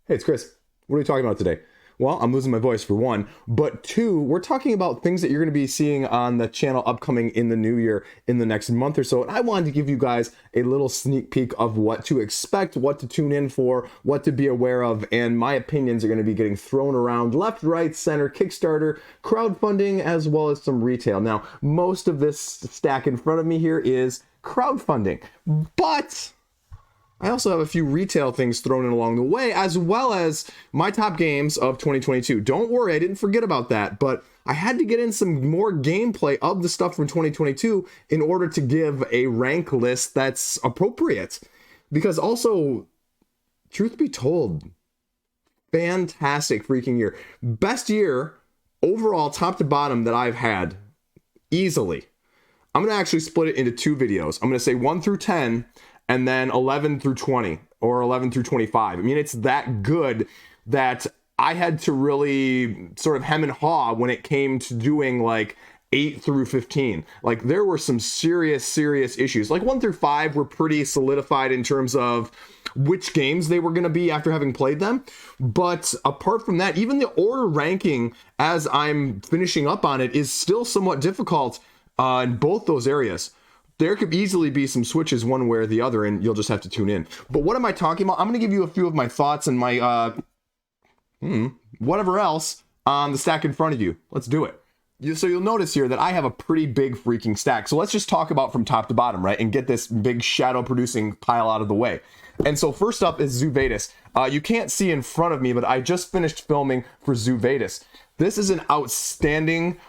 Hey, it's Chris. What are we talking about today? Well, I'm losing my voice for one, but two, we're talking about things that you're going to be seeing on the channel upcoming in the new year in the next month or so. And I wanted to give you guys a little sneak peek of what to expect, what to tune in for, what to be aware of, and my opinions are going to be getting thrown around left, right, center, Kickstarter, crowdfunding, as well as some retail. Now, most of this stack in front of me here is crowdfunding, but I also have a few retail things thrown in along the way, as well as my top games of 2022. Don't worry, I didn't forget about that, but I had to get in some more gameplay of the stuff from 2022 in order to give a rank list that's appropriate. Because also, truth be told, fantastic freaking year. Best year overall, top to bottom, that I've had, easily. I'm going to actually split it into two videos. I'm going to say 1 through 10, and then 11 through 20 or 11 through 25. I mean, it's that good that I had to really sort of hem and haw when it came to doing like 8 through 15. Like there were some serious issues. Like 1 through 5 were pretty solidified in terms of which games they were going to be after having played them. But apart from that, even the order ranking as I'm finishing up on it is still somewhat difficult in both those areas. There could easily be some switches one way or the other, and you'll just have to tune in. But what am I talking about? I'm going to give you a few of my thoughts and my whatever else on the stack in front of you. Let's do it. So you'll notice here that I have a pretty big freaking stack. So let's just talk about from top to bottom, right? And get this big shadow producing pile out of the way. And so first up is Vadis. You can't see in front of me, but I just finished filming for Vadis. This is an outstanding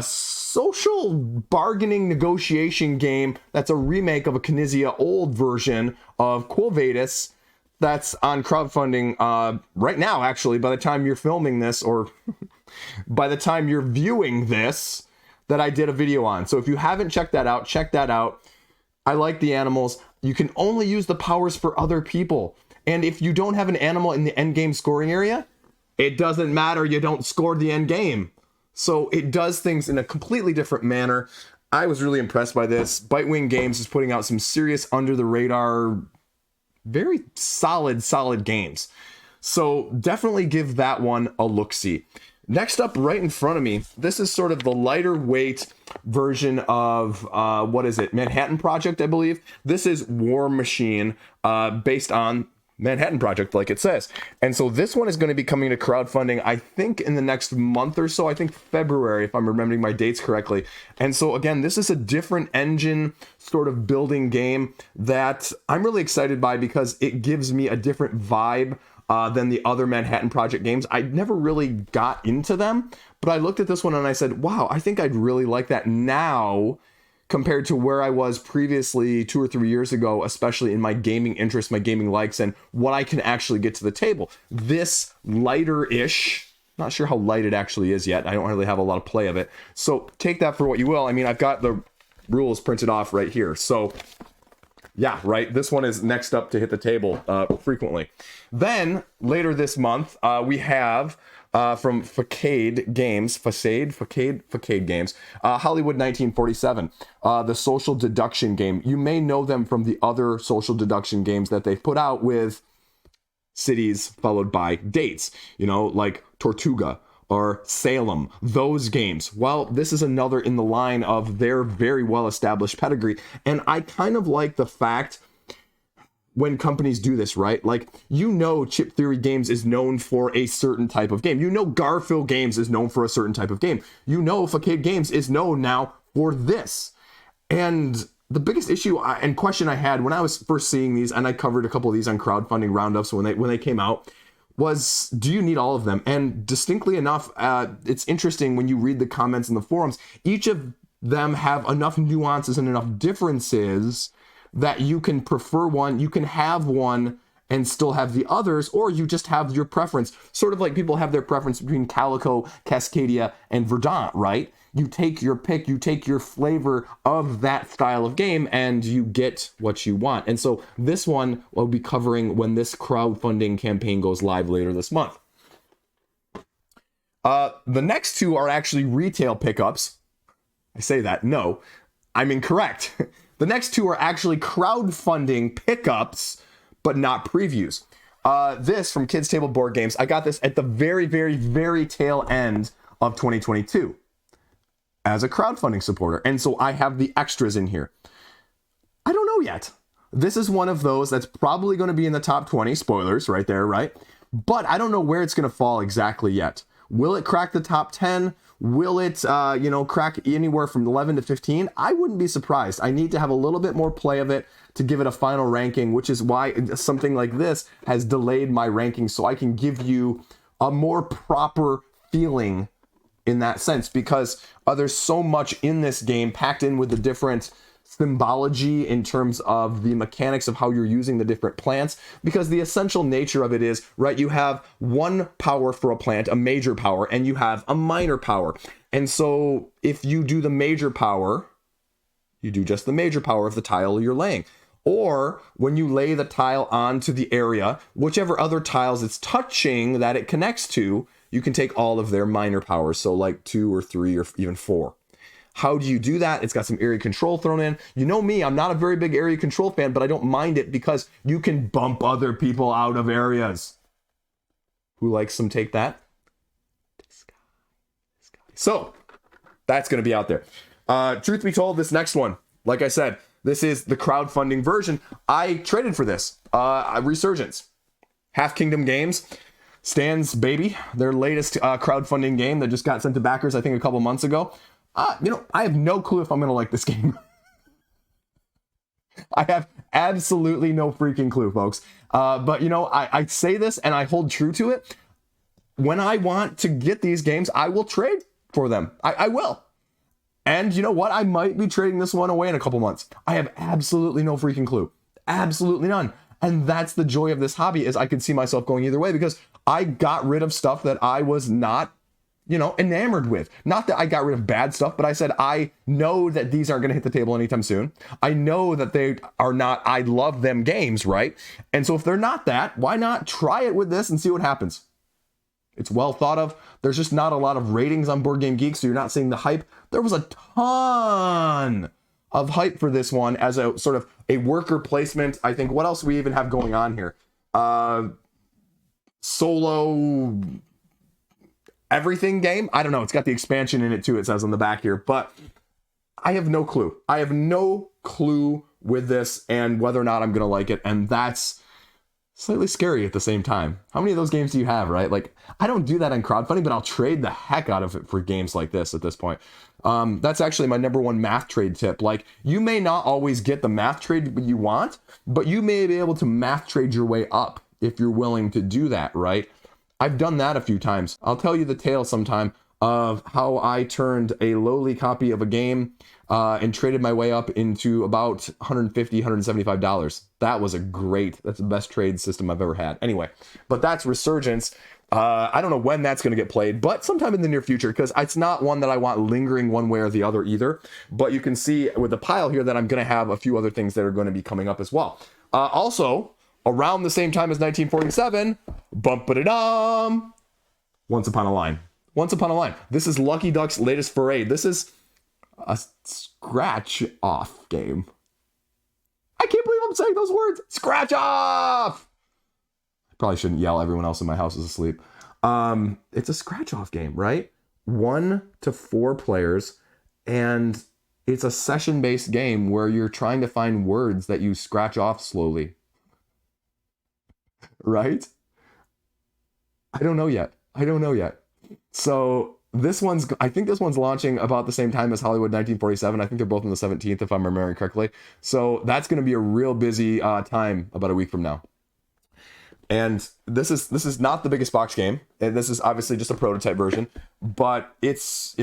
social bargaining negotiation game that's a remake of a Knizia old version of Quo Vadis that's on crowdfunding right now, actually, by the time you're filming this, or by the time you're viewing this, that I did a video on. So if you haven't checked that out, check that out. I like the animals. You can only use the powers for other people. And if you don't have an animal in the end game scoring area, it doesn't matter. You don't score the end game. So it does things in a completely different manner. I was really impressed by this. Bitewing Games is putting out some serious under the radar, very solid games. So definitely give that one a look-see. Next up, right in front of me, this is sort of the lighter weight version of, what is it? Manhattan Project, I believe. This is War Machine, based on Manhattan Project, like it says. And so this one is going to be coming to crowdfunding, I think, in the next month or so. I think February, if I'm remembering my dates correctly. And so again, this is a different engine sort of building game that I'm really excited by because it gives me a different vibe than the other Manhattan Project games. I never really got into them, but I looked at this one and I said, wow, I think I'd really like that now, compared to where I was previously 2 or 3 years ago, especially in my gaming interests, my gaming likes, and what I can actually get to the table. This lighter-ish, not sure how light it actually is yet. I don't really have a lot of play of it. So take that for what you will. I mean, I've got the rules printed off right here. So yeah, right. This one is next up to hit the table frequently. Then later this month, we have from Facade Games, Hollywood 1947, the social deduction game. You may know them from the other social deduction games that they've put out with cities followed by dates, you know, like Tortuga or Salem, those games. Well, this is another in the line of their very well-established pedigree. And I kind of like the fact when companies do this, right? Like, you know, Chip Theory Games is known for a certain type of game. You know, Garfield Games is known for a certain type of game. You know, Facade Games is known now for this. And the biggest issue and question I had when I was first seeing these, and I covered a couple of these on crowdfunding roundups when they came out, was, do you need all of them? And distinctly enough, it's interesting when you read the comments in the forums, each of them have enough nuances and enough differences that you can prefer one, you can have one and still have the others, or you just have your preference. Sort of like people have their preference between Calico, Cascadia, and Verdant, right? You take your pick, you take your flavor of that style of game, and you get what you want. And so this one we'll be covering when this crowdfunding campaign goes live later this month. The next two are actually retail pickups. I say that, no, I'm incorrect. The next two are actually crowdfunding pickups, but not previews. This from Kids Table Board Games. I got this at the very, very, very tail end of 2022 as a crowdfunding supporter. And so I have the extras in here. I don't know yet. This is one of those that's probably going to be in the top 20. Spoilers right there, right? But I don't know where it's going to fall exactly yet. Will it crack the top 10? Will it, crack anywhere from 11 to 15? I wouldn't be surprised. I need to have a little bit more play of it to give it a final ranking, which is why something like this has delayed my ranking, so I can give you a more proper feeling in that sense, because there's so much in this game packed in with the different symbology in terms of the mechanics of how you're using the different plants, because the essential nature of it is, right, you have one power for a plant, a major power, and you have a minor power. And so if you do the major power, you do just the major power of the tile you're laying. Or when you lay the tile onto the area, whichever other tiles it's touching that it connects to, you can take all of their minor powers. So like 2 or 3 or even 4. How do you do that? It's got some area control thrown in. You know me, I'm not a very big area control fan, but I don't mind it because you can bump other people out of areas. Who likes some take that? This guy. So that's going to be out there. Truth be told, this next one, like I said, this is the crowdfunding version. I traded for this. Resurgence. Half Kingdom Games. Stan's Baby, their latest crowdfunding game that just got sent to backers, I think, a couple months ago. I have no clue if I'm going to like this game. I have absolutely no freaking clue, folks. But, I say this and I hold true to it. When I want to get these games, I will trade for them. I will. And you know what? I might be trading this one away in a couple months. I have absolutely no freaking clue. Absolutely none. And that's the joy of this hobby, is I could see myself going either way, because I got rid of stuff that I was not, enamored with. Not that I got rid of bad stuff, but I said, I know that these aren't going to hit the table anytime soon. I know that they are not, I love them games, right? And so if they're not that, why not try it with this and see what happens? It's well thought of. There's just not a lot of ratings on Board Game Geek, so you're not seeing the hype. There was a ton of hype for this one as a sort of a worker placement. I think, what else do we even have going on here? Solo everything game? I don't know. It's got the expansion in it too, it says on the back here. But I have no clue. I have no clue with this and whether or not I'm going to like it. And that's slightly scary at the same time. How many of those games do you have, right? Like, I don't do that on crowdfunding, but I'll trade the heck out of it for games like this at this point. That's actually my number one math trade tip. Like, you may not always get the math trade you want, but you may be able to math trade your way up if you're willing to do that, right? I've done that a few times. I'll tell you the tale sometime of how I turned a lowly copy of a game and traded my way up into about $150, $175. That's the best trade system I've ever had. Anyway, but that's Resurgence. I don't know when that's going to get played, but sometime in the near future, because it's not one that I want lingering one way or the other either. But you can see with the pile here that I'm going to have a few other things that are going to be coming up as well. Also, around the same time as 1947, bump-a-da-dum, Once Upon a Line. Once Upon a Line. This is Lucky Duck's latest foray. This is a scratch-off game. I can't believe I'm saying those words. Scratch-off! I probably shouldn't yell. Everyone else in my house is asleep. It's a scratch-off game, right? 1 to 4 players, and it's a session-based game where you're trying to find words that you scratch off slowly. Right? I don't know yet. So I think this one's launching about the same time as Hollywood 1947. I think they're both on the 17th, if I'm remembering correctly. So that's going to be a real busy time about a week from now. And this is not the biggest box game. And this is obviously just a prototype version, but it's,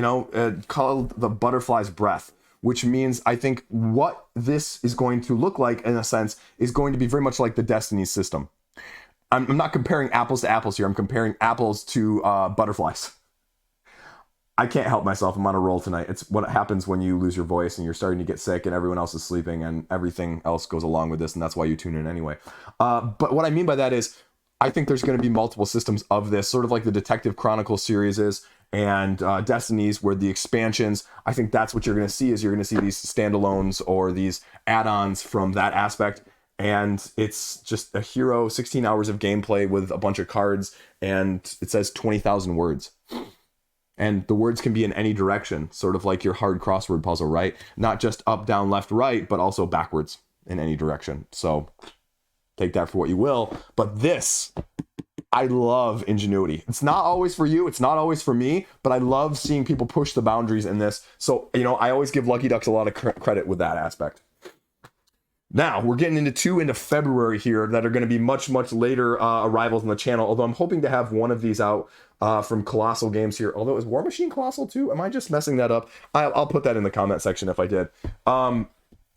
called the Butterfly's Breath, which means I think what this is going to look like, in a sense, is going to be very much like the Destiny system. I'm not comparing apples to apples here. I'm comparing apples to butterflies. I can't help myself. I'm on a roll tonight. It's what happens when you lose your voice and you're starting to get sick and everyone else is sleeping and everything else goes along with this, and that's why you tune in anyway. But what I mean by that is I think there's going to be multiple systems of this, sort of like the Detective Chronicles series is, and Destiny's, where the expansions, I think that's what you're going to see, is you're going to see these standalones or these add-ons from that aspect. And it's just a hero, 16 hours of gameplay with a bunch of cards, and it says 20,000 words. And the words can be in any direction, sort of like your hard crossword puzzle, right? Not just up, down, left, right, but also backwards in any direction. So take that for what you will. But this, I love ingenuity. It's not always for you. It's not always for me, but I love seeing people push the boundaries in this. So, you know, I always give Lucky Ducks a lot of credit with that aspect. Now, we're getting into February here that are going to be much, much later arrivals on the channel, although I'm hoping to have one of these out from Colossal Games here. Although, is War Machine Colossal too? Am I just messing that up? I'll put that in the comment section if I did.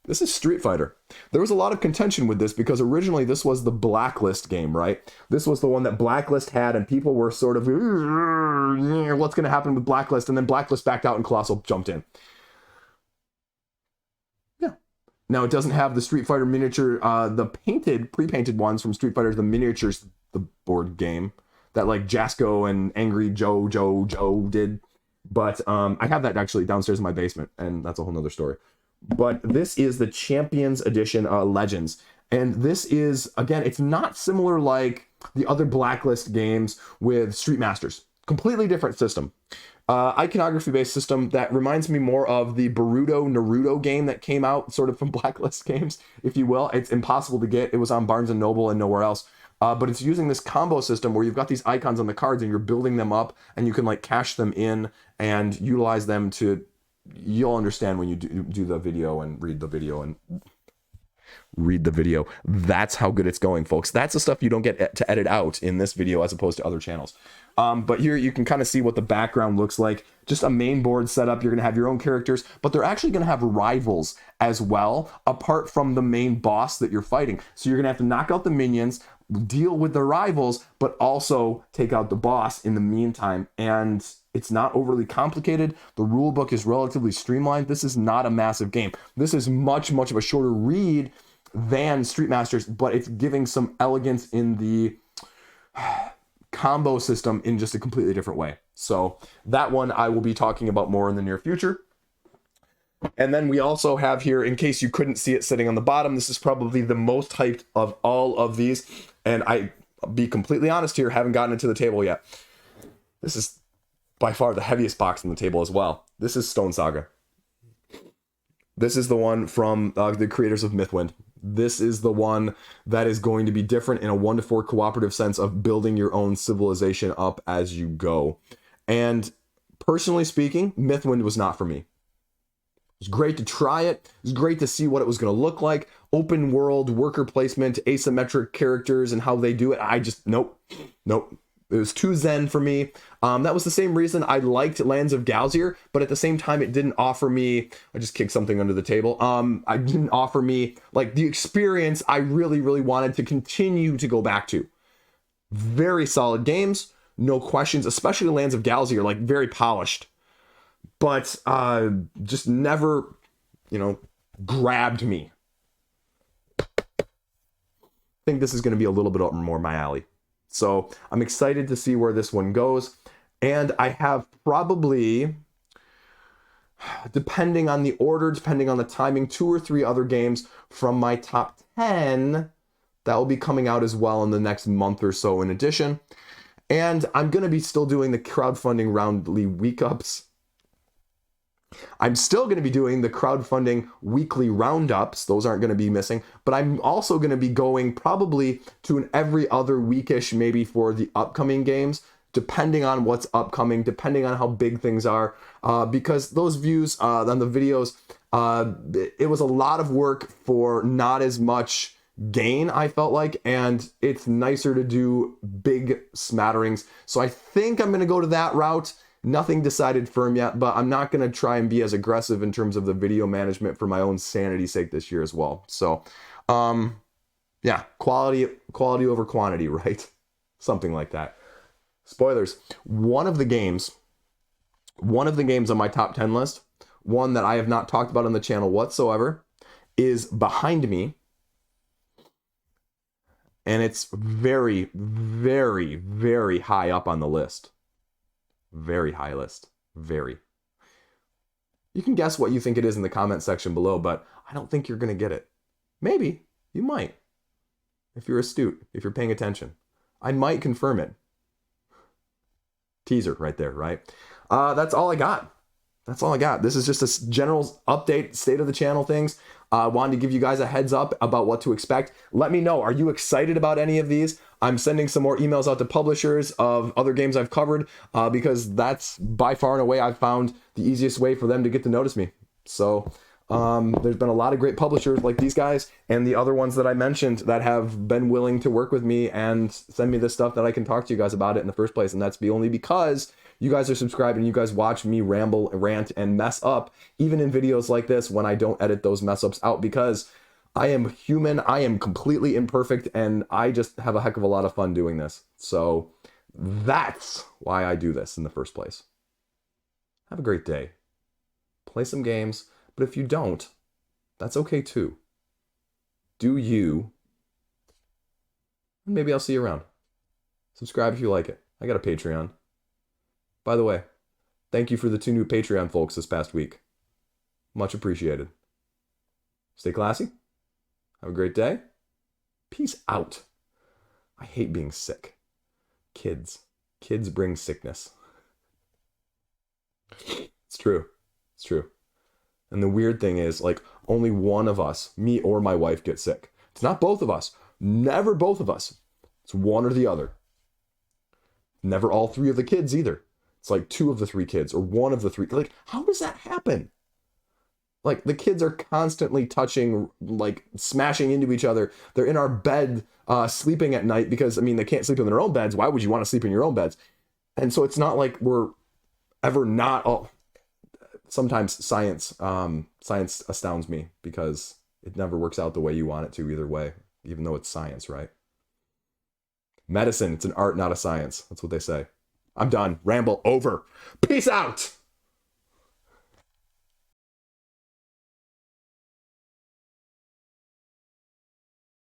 This is Street Fighter. There was a lot of contention with this because originally this was the Blacklist game, right? This was the one that Blacklist had, and people were sort of, what's going to happen with Blacklist? And then Blacklist backed out and Colossal jumped in. Now, it doesn't have the Street Fighter miniature, the pre-painted ones from Street Fighter, the miniatures, the board game that like Jasco and Angry Joe did. But I have that actually downstairs in my basement, and that's a whole nother story. But this is the Champions Edition Legends. And this is, again, it's not similar like the other Blacklist games with Street Masters. Completely different system. Iconography-based system that reminds me more of the Naruto game that came out sort of from Blacklist games, if you will. It's impossible to get. It was on Barnes & Noble and nowhere else. But it's using this combo system where you've got these icons on the cards and you're building them up and you can like cash them in and utilize them to... You'll understand when you do the video and read the video. That's how good it's going, folks. That's the stuff you don't get to edit out in this video as opposed to other channels. But here you can kind of see what the background looks like. Just a main board setup. You're going to have your own characters, but they're actually going to have rivals as well, apart from the main boss that you're fighting. So you're going to have to knock out the minions, deal with the rivals, but also take out the boss in the meantime. And it's not overly complicated. The rule book is relatively streamlined. This is not a massive game. This is much of a shorter read than Street Masters, but it's giving some elegance in the combo system in just a completely different way. So that one I will be talking about more in the near future. And then we also have here, in case you couldn't see it sitting on the bottom, this is probably the most hyped of all of these. And I'll be completely honest here, haven't gotten it to the table yet. This is by far the heaviest box on the table as well. This is Stone Saga. This is the one from the creators of Mythwind. This is the one that is going to be different in a 1-to-4 cooperative sense of building your own civilization up as you go. And personally speaking, Mythwind was not for me. It was great to try it. It was great to see what it was going to look like. Open world, worker placement, asymmetric characters, and how they do it. I just, nope. It was too zen for me. That was the same reason I liked Lands of Galzier, but at the same time, it didn't offer me... I just kicked something under the table. I didn't offer me like the experience I really wanted to continue to go back to. Very solid games, no questions, especially Lands of Galzier, like very polished. But just never, grabbed me. I think this is going to be a little bit more my alley. So I'm excited to see where this one goes. And I have probably, depending on the order, depending on the timing, 2 or 3 other games from my top 10 that will be coming out as well in the next month or so in addition. And I'm going to be still doing the crowdfunding roundly week ups. I'm still going to be doing the crowdfunding weekly roundups. Those aren't going to be missing. But I'm also going to be going probably to an every other weekish maybe for the upcoming games, depending on what's upcoming, depending on how big things are. Because those views on the videos, it was a lot of work for not as much gain, I felt like. And it's nicer to do big smatterings. So I think I'm going to go to that route. Nothing decided firm yet, but I'm not going to try and be as aggressive in terms of the video management for my own sanity's sake this year as well. So, yeah, quality over quantity, right? Something like that. Spoilers. One of the games on my top 10 list, one that I have not talked about on the channel whatsoever, is behind me. And it's very high up on the list. Very high list. Very. You can guess what you think it is in the comment section below, but I don't think you're going to get it. Maybe. You might. if you're astute, if you're paying attention. I might confirm it. Teaser right there, right? That's all I got. That's all I got. This is just a general update, state of the channel things. I wanted to give you guys a heads up about what to expect. Let me know, are you excited about any of these? I'm sending some more emails out to publishers of other games I've covered because that's by far and away I've found the easiest way for them to get to notice me. So there's been a lot of great publishers like these guys and the other ones that I mentioned that have been willing to work with me and send me this stuff that I can talk to you guys about it in the first place. And that's only because you guys are subscribed and you guys watch me ramble, rant, and mess up, even in videos like this when I don't edit those mess ups out, because I am human, I am completely imperfect, and I just have a heck of a lot of fun doing this. So that's why I do this in the first place. Have a great day. Play some games, but if you don't, that's okay too. Do you. And maybe I'll see you around. Subscribe if you like it. I got a Patreon. By the way, thank you for the 2 new Patreon folks this past week. Much appreciated. Stay classy. Have a great day. Peace out. I hate being sick. Kids bring sickness. It's true. It's true. And the weird thing is, like, only one of us, me or my wife, get sick. It's not both of us. Never both of us. It's one or the other. Never all 3 of the kids either. It's like 2 of the 3 kids or 1 of the 3. Like, how does that happen? Like, the kids are constantly touching, like, smashing into each other. They're in our bed sleeping at night because, I mean, they can't sleep in their own beds. Why would you want to sleep in your own beds? And so it's not like we're ever not... Oh, sometimes science astounds me because it never works out the way you want it to either way, even though it's science, right? Medicine, it's an art, not a science. That's what they say. I'm done. Ramble over. Peace out.